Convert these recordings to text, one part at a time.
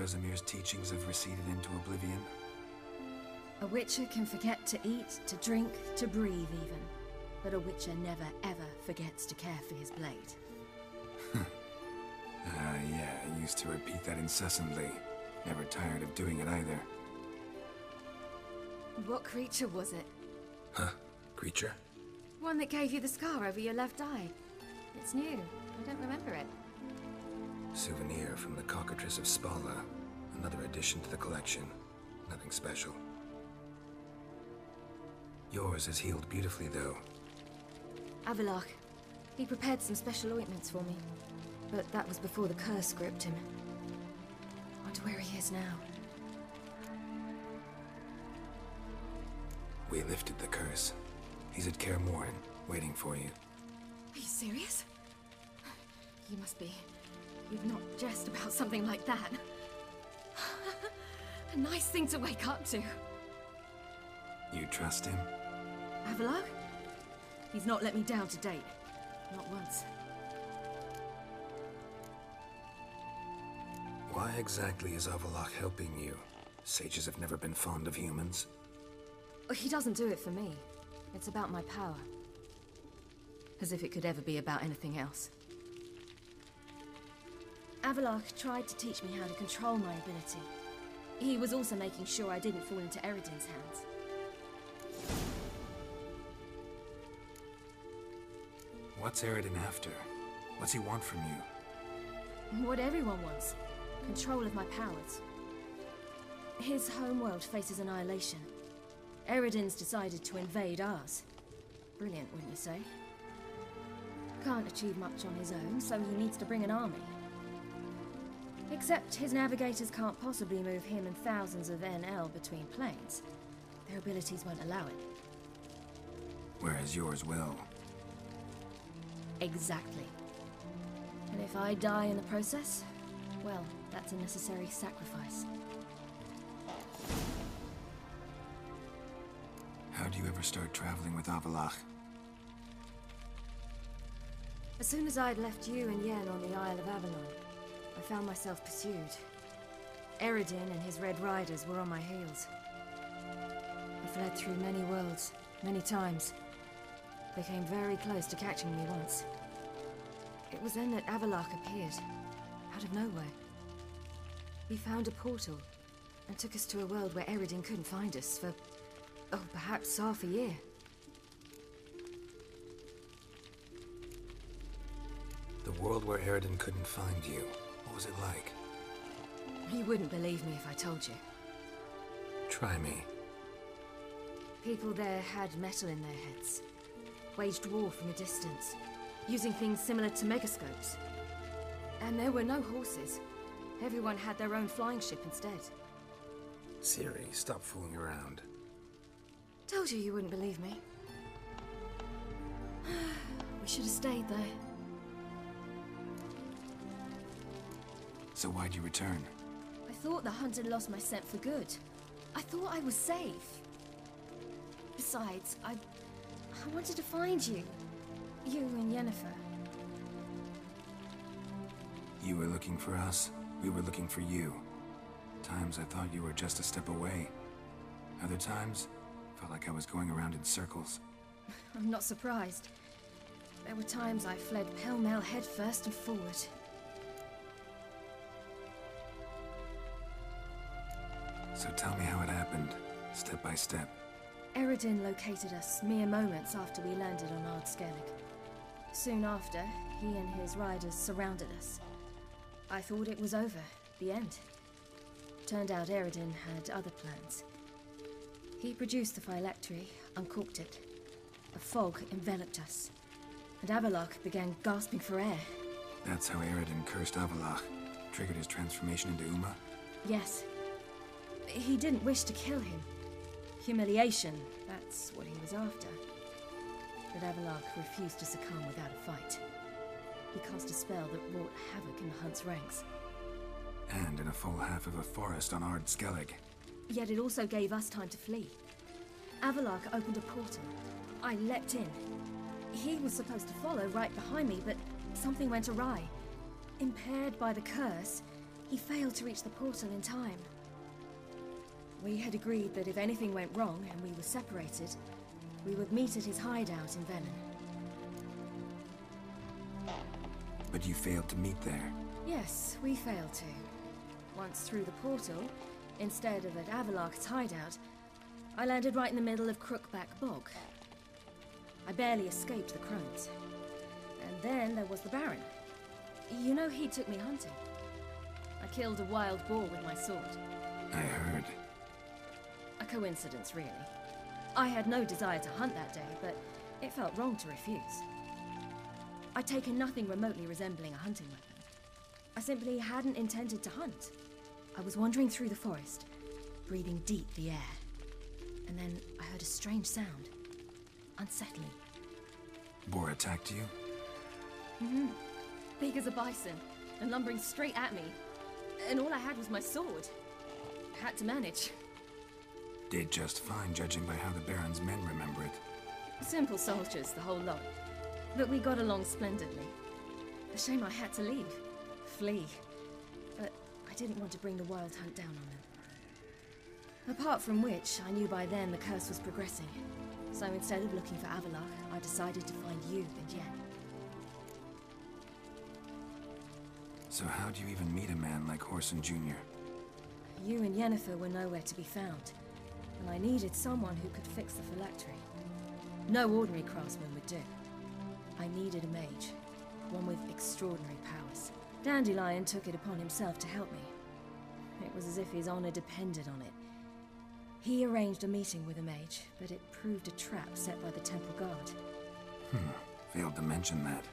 Vesemir's teachings have receded into oblivion? A Witcher can forget to eat, to drink, to breathe even. But a Witcher never ever forgets to care for his blade. Yeah, I used to repeat that incessantly. Never tired of doing it either. What creature was it? Huh? Creature? One that gave you the scar over your left eye. It's new. I don't remember it. Souvenir from the Cockatrice of Spala. Another addition to the collection. Nothing special. Yours is healed beautifully, though. Avallac'h. He prepared some special ointments for me. But that was before the curse gripped him. Wonder where he is now. We lifted the curse. He's at Kaer Morhen, waiting for you. Are you serious? You must be. You'd not jest about something like that. A nice thing to wake up to. You trust him? Avallac'h? He's not let me down to date. Not once. Why exactly is Avallac'h helping you? Sages have never been fond of humans. He doesn't do it for me. It's about my power. As if it could ever be about anything else. Avallac'h tried to teach me how to control my ability. He was also making sure I didn't fall into Eredin's hands. What's Eredin after? What's he want from you? What everyone wants. Control of my powers. His homeworld faces annihilation. Eredin's decided to invade ours. Brilliant, wouldn't you say? Can't achieve much on his own, so he needs to bring an army. Except his navigators can't possibly move him and thousands of NL between planes. Their abilities won't allow it. Whereas yours will. Exactly. And if I die in the process, well, that's a necessary sacrifice. How do you ever start traveling with Avallac'h? As soon as I'd left you and Yen on the Isle of Avalon, I found myself pursued. Eredin and his Red Riders were on my heels. I fled through many worlds, many times. They came very close to catching me once. It was then that Avallac'h appeared, out of nowhere. He found a portal, and took us to a world where Eredin couldn't find us for, oh, perhaps half a year. The world where Eredin couldn't find you. What was it like? You wouldn't believe me if I told you. Try me. People there had metal in their heads. Waged war from a distance, using things similar to megascopes. And there were no horses. Everyone had their own flying ship instead. Ciri, stop fooling around. Told you you wouldn't believe me. We should have stayed there. So why'd you return? I thought the hunt had lost my scent for good. I thought I was safe. Besides, I wanted to find you. You and Yennefer. You were looking for us. We were looking for you. Times I thought you were just a step away. Other times, felt like I was going around in circles. I'm not surprised. There were times I fled pell-mell headfirst and forward. So tell me how it happened, step by step. Eredin located us mere moments after we landed on Ard Skellig. Soon after, he and his riders surrounded us. I thought it was over, the end. Turned out Eredin had other plans. He produced the phylactery, uncorked it. A fog enveloped us, and Avallac'h began gasping for air. That's how Eredin cursed Avallac'h, triggered his transformation into Uma? Yes. He didn't wish to kill him. Humiliation, that's what he was after. But Avallac'h refused to succumb without a fight. He cast a spell that wrought havoc in the Hunt's ranks. And in a full half of a forest on Ard Skellig. Yet it also gave us time to flee. Avallac'h opened a portal. I leapt in. He was supposed to follow right behind me, but something went awry. Impaired by the curse, He failed to reach the portal in time. We had agreed that if anything went wrong and we were separated, we would meet at his hideout in Velen. But you failed to meet there. Yes, we failed to. Once through the portal, instead of at Avallac'h's hideout, I landed right in the middle of Crookback Bog. I barely escaped the crones. And then there was the Baron. You know, he took me hunting. I killed a wild boar with my sword. I heard. A coincidence, really. I had no desire to hunt that day, but it felt wrong to refuse. I'd taken nothing remotely resembling a hunting weapon. I simply hadn't intended to hunt. I was wandering through the forest, breathing deep the air. And then I heard a strange sound. Unsettling. Boar attacked you? Mm-hmm. Big as a bison, and lumbering straight at me. And all I had was my sword. I had to manage. Did just fine, judging by how the Baron's men remember it. Simple soldiers, the whole lot. But we got along splendidly. A shame I had to leave. Flee. But I didn't want to bring the Wild Hunt down on them. Apart from which, I knew by then the curse was progressing. So instead of looking for Avallac'h, I decided to find you and Yen. So how do you even meet a man like Whoreson Jr.? You and Yennefer were nowhere to be found, and I needed someone who could fix the phylactery. No ordinary craftsman would do. I needed a mage, one with extraordinary powers. Dandelion took it upon himself to help me. It was as if his honor depended on it. He arranged a meeting with a mage, but it proved a trap set by the Temple Guard. Failed to mention that.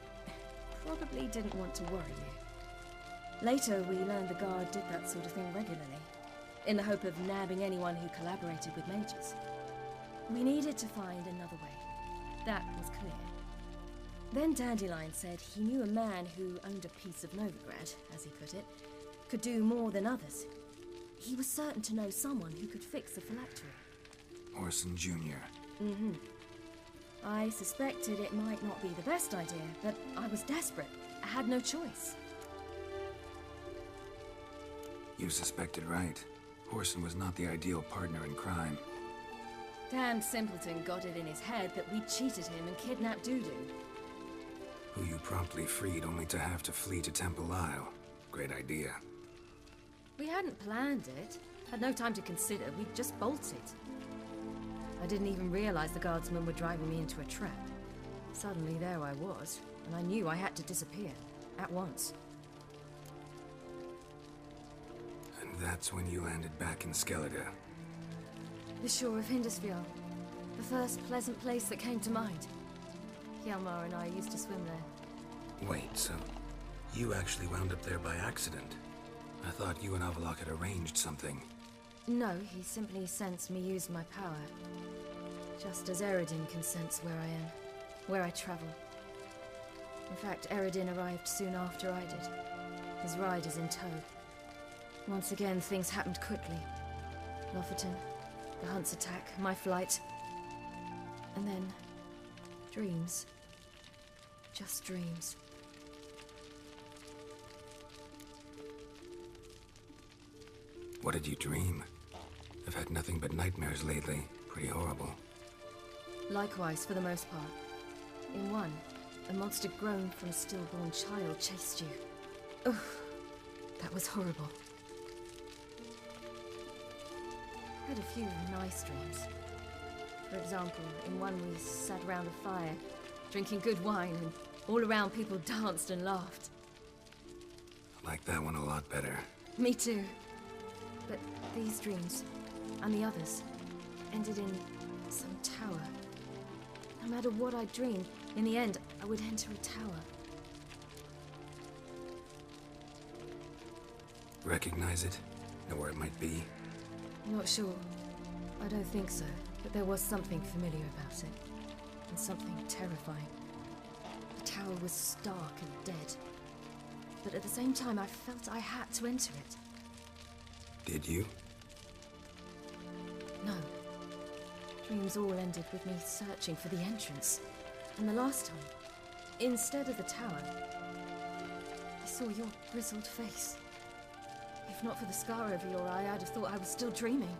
Probably didn't want to worry you. Later, we learned the Guard did that sort of thing regularly, in the hope of nabbing anyone who collaborated with mages. We needed to find another way. That was clear. Then Dandelion said he knew a man who owned a piece of Novigrad, as he put it, could do more than others. He was certain to know someone who could fix the phylactery. Whoreson Jr. Mm-hmm. I suspected it might not be the best idea, but I was desperate. I had no choice. You suspected right. Whoreson was not the ideal partner in crime. Damned simpleton got it in his head that we'd cheated him and kidnapped Dudu. Who you promptly freed only to have to flee to Temple Isle. Great idea. We hadn't planned it. Had no time to consider. We just bolted. I didn't even realize the guardsmen were driving me into a trap. Suddenly there I was, and I knew I had to disappear. At once. And that's when you landed back in Skellige. The shore of Hindisfjord. The first pleasant place that came to mind. Hjalmar and I used to swim there. Wait, so you actually wound up there by accident? I thought you and Avallac'h had arranged something. No, he simply sensed me use my power. Just as Eredin can sense where I am, where I travel. In fact, Eredin arrived soon after I did. His riders in tow. Once again, things happened quickly. Lofoten, the Hunt's attack, my flight. And then... dreams. Just dreams. What did you dream? I've had nothing but nightmares lately. Pretty horrible. Likewise, for the most part. In one, a monster grown from a stillborn child chased you. Ugh, that was horrible. I had a few nice dreams. For example, in one we sat around a fire, drinking good wine, and all around people danced and laughed. I like that one a lot better. Me too. But these dreams, and the others, ended in some tower. No matter what I dreamed, in the end, I would enter a tower. Recognize it? Know where it might be? Not sure. I don't think so. But there was something familiar about it. And something terrifying. The tower was stark and dead. But at the same time, I felt I had to enter it. Did you? No. Dreams all ended with me searching for the entrance. And the last time, instead of the tower, I saw your grizzled face. If not for the scar over your eye, I'd have thought I was still dreaming.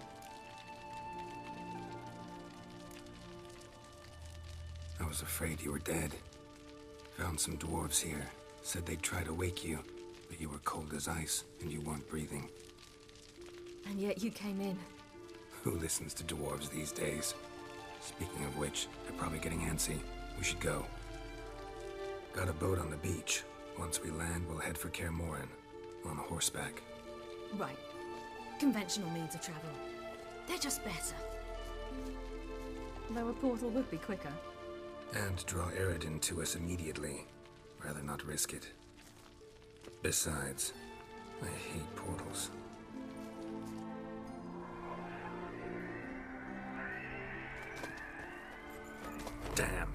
I was afraid you were dead. Found some dwarves here. Said they'd try to wake you, but you were cold as ice and you weren't breathing. And yet you came in. Who listens to dwarves these days? Speaking of which, they're probably getting antsy. We should go. Got a boat on the beach. Once we land, we'll head for Kaer Morhen. On horseback. Right. Conventional means of travel. They're just better. Though a portal would be quicker. And draw Eredin to us immediately. Rather not risk it. Besides, I hate portals. Damn.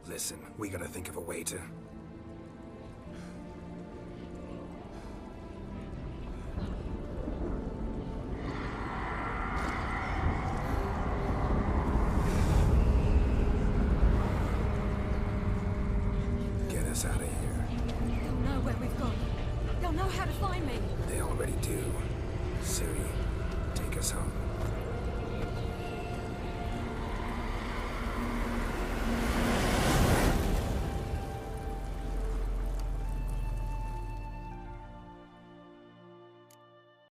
Listen, we gotta think of a way to... Get us out of here. They'll know where we've gone. They'll know how to find me. They already do. Ciri, take us home.